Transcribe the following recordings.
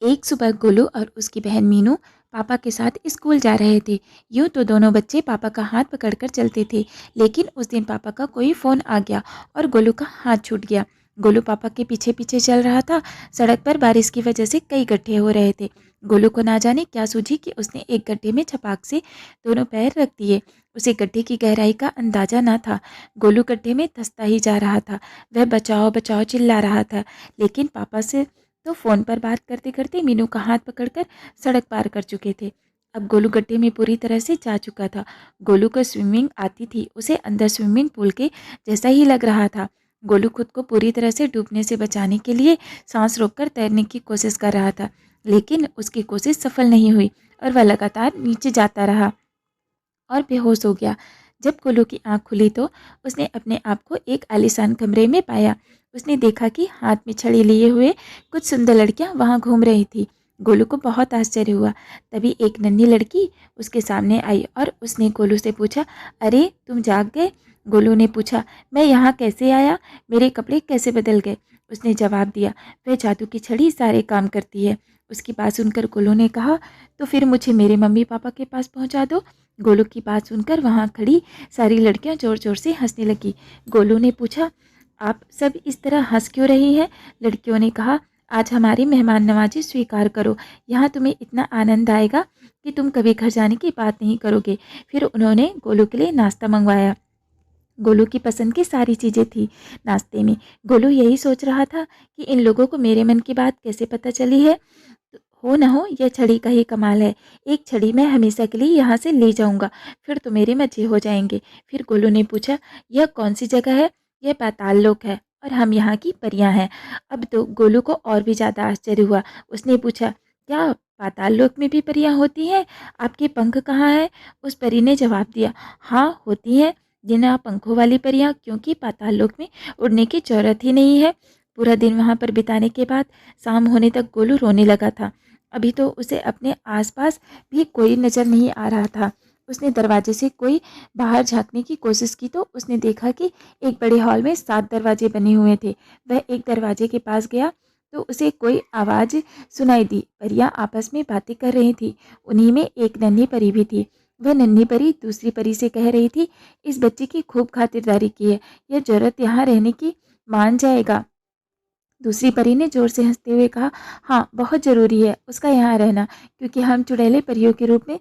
एक सुबह गोलू और उसकी बहन मीनू पापा के साथ स्कूल जा रहे थे। यूं तो दोनों बच्चे पापा का हाथ पकड़कर चलते थे, लेकिन उस दिन पापा का कोई फ़ोन आ गया और गोलू का हाथ छूट गया। गोलू पापा के पीछे पीछे चल रहा था। सड़क पर बारिश की वजह से कई गड्ढे हो रहे थे। गोलू को ना जाने क्या सूझी कि उसने एक गड्ढे में छपाक से दोनों पैर रख दिए। उसे गड्ढे की गहराई का अंदाजा ना था। गोलू गड्ढे में धंसता ही जा रहा था। वह बचाओ बचाओ चिल्ला रहा था, लेकिन पापा से तो फ़ोन पर बात करते करते मीनू का हाथ पकड़कर सड़क पार कर चुके थे। अब गोलू गड्ढे में पूरी तरह से जा चुका था। गोलू को स्विमिंग आती थी, उसे अंदर स्विमिंग पूल के जैसा ही लग रहा था। गोलू खुद को पूरी तरह से डूबने से बचाने के लिए सांस रोककर तैरने की कोशिश कर रहा था, लेकिन उसकी कोशिश सफल नहीं हुई और वह लगातार नीचे जाता रहा और बेहोश हो गया। जब गोलू की आंख खुली तो उसने अपने आप को एक आलीशान कमरे में पाया। उसने देखा कि हाथ में छड़ी लिए हुए कुछ सुंदर लड़कियां वहां घूम रही थी। गोलू को बहुत आश्चर्य हुआ। तभी एक नन्ही लड़की उसके सामने आई और उसने गोलू से पूछा, अरे तुम जाग गए? गोलू ने पूछा, मैं यहाँ कैसे आया? मेरे कपड़े कैसे बदल गए? उसने जवाब दिया, वह जादू की छड़ी सारे काम करती है। उसकी बात सुनकर गोलू ने कहा, तो फिर मुझे मेरे मम्मी पापा के पास पहुंचा दो। गोलू की बात सुनकर वहां खड़ी सारी लड़कियां जोर जोर से हंसने लगी। गोलू ने पूछा, आप सब इस तरह हंस क्यों रही हैं? लड़कियों ने कहा, आज हमारी मेहमान नवाजी स्वीकार करो। यहाँ तुम्हें इतना आनंद आएगा कि तुम कभी घर जाने की बात नहीं करोगे। फिर उन्होंने गोलू के लिए नाश्ता मंगवाया। गोलू की पसंद की सारी चीज़ें थी नाश्ते में। गोलू यही सोच रहा था कि इन लोगों को मेरे मन की बात कैसे पता चली है। हो न हो, यह छड़ी का ही कमाल है। एक छड़ी मैं हमेशा के लिए यहाँ से ले जाऊंगा, फिर तो मेरे मजे हो जाएंगे। फिर गोलू ने पूछा, यह कौन सी जगह है? यह पाताल लोक है और हम यहाँ की परियां हैं। अब तो गोलू को और भी ज़्यादा आश्चर्य हुआ। उसने पूछा, क्या पाताल लोक में भी परियां होती हैं? आपके पंख कहाँ हैं? उस परी ने जवाब दिया, हाँ होती हैं जिन्हें पंखों वाली परियां, क्योंकि पाताल लोक में उड़ने की जरूरत ही नहीं है। पूरा दिन वहां पर बिताने के बाद शाम होने तक गोलू रोने लगा था। अभी तो उसे अपने आसपास भी कोई नज़र नहीं आ रहा था। उसने दरवाजे से कोई बाहर झांकने की कोशिश की तो उसने देखा कि एक बड़े हॉल में 7 दरवाजे बने हुए थे। वह एक दरवाजे के पास गया तो उसे कोई आवाज़ सुनाई दी। परियां आपस में बातें कर रही थी। उन्हीं में एक नन्ही परी भी थी। वह नन्ही परी दूसरी परी से कह रही थी, इस बच्चे की खूब खातिरदारी की है, यह जरूरत यहाँ रहने की मान जाएगा। दूसरी परी ने जोर से हंसते हुए कहा, हाँ बहुत ज़रूरी है उसका यहाँ रहना, क्योंकि हम चुड़ैले परियों के रूप में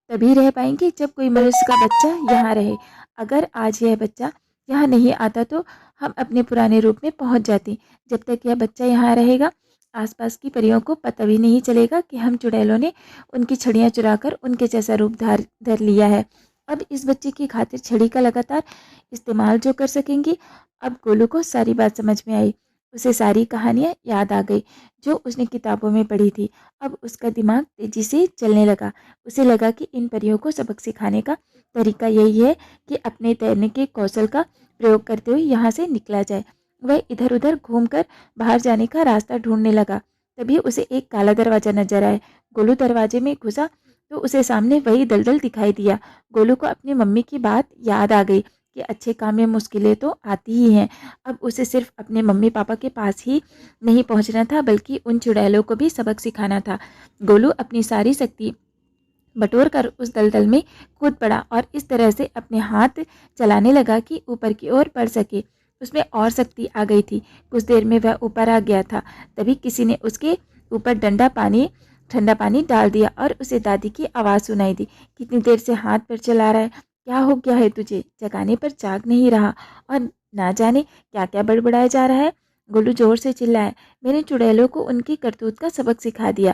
तभी रह पाएंगे जब कोई मनुष्य का बच्चा यहाँ रहे। अगर आज यह बच्चा यहाँ नहीं आता तो हम अपने पुराने रूप में पहुँच जाते। जब तक यह बच्चा यहाँ रहेगा आसपास की परियों को पता भी नहीं चलेगा कि हम चुड़ैलों ने उनकी छड़ियाँ चुराकर उनके जैसा रूप धार धर लिया है। अब इस बच्चे की खातिर छड़ी का लगातार इस्तेमाल जो कर सकेंगी। अब गोलू को सारी बात समझ में आई। उसे सारी कहानियाँ याद आ गई जो उसने किताबों में पढ़ी थी। अब उसका दिमाग तेजी से चलने लगा। उसे लगा कि इन परियों को सबक सिखाने का तरीका यही है कि अपने तैरने के कौशल का प्रयोग करते हुए यहाँ से निकला जाए। वह इधर उधर घूमकर बाहर जाने का रास्ता ढूंढने लगा। तभी उसे एक काला दरवाजा नजर आया। गोलू दरवाजे में घुसा तो उसे सामने वही दलदल दिखाई दिया। गोलू को अपनी मम्मी की बात याद आ गई कि अच्छे काम में मुश्किलें तो आती ही हैं। अब उसे सिर्फ अपने मम्मी पापा के पास ही नहीं पहुंचना था, बल्कि उन चुड़ैलों को भी सबक सिखाना था। गोलू अपनी सारी शक्ति बटोर कर उस दलदल में कूद पड़ा और इस तरह से अपने हाथ चलाने लगा कि ऊपर की ओर बढ़ सके। उसमें और शक्ति आ गई थी। कुछ देर में वह ऊपर आ गया था। तभी किसी ने उसके ऊपर ठंडा पानी डाल दिया और उसे दादी की आवाज़ सुनाई दी, कितनी देर से हाथ पर चला रहा है? क्या हो गया है तुझे? जगाने पर जाग नहीं रहा और ना जाने क्या क्या बड़बड़ाया जा रहा है। गोलू जोर से चिल्लाया, मैंने चुड़ैलों को उनकी करतूत का सबक सिखा दिया।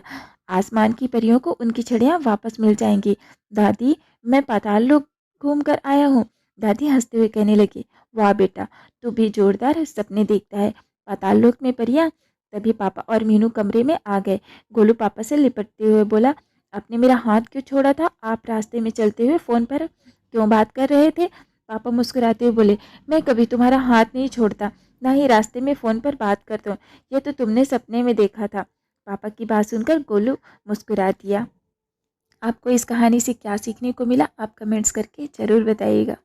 आसमान की परियों को उनकी छड़ियाँ वापस मिल जाएंगी। दादी, मैं पाताल लोक घूम कर आया हूँ। दादी हंसते हुए कहने लगी, वाह बेटा, तू भी जोरदार सपने देखता है। पाताल लोक में परियां? तभी पापा और मीनू कमरे में आ गए। गोलू पापा से लिपटते हुए बोला, आपने मेरा हाथ क्यों छोड़ा था? आप रास्ते में चलते हुए फ़ोन पर क्यों बात कर रहे थे? पापा मुस्कुराते हुए बोले, मैं कभी तुम्हारा हाथ नहीं छोड़ता, ना ही रास्ते में फ़ोन पर बात करता हूँ। यह तो तुमने सपने में देखा था। पापा की बात सुनकर गोलू मुस्कुरा दिया। आपको इस कहानी से क्या सीखने को मिला? आप कमेंट्स करके ज़रूर बताइएगा।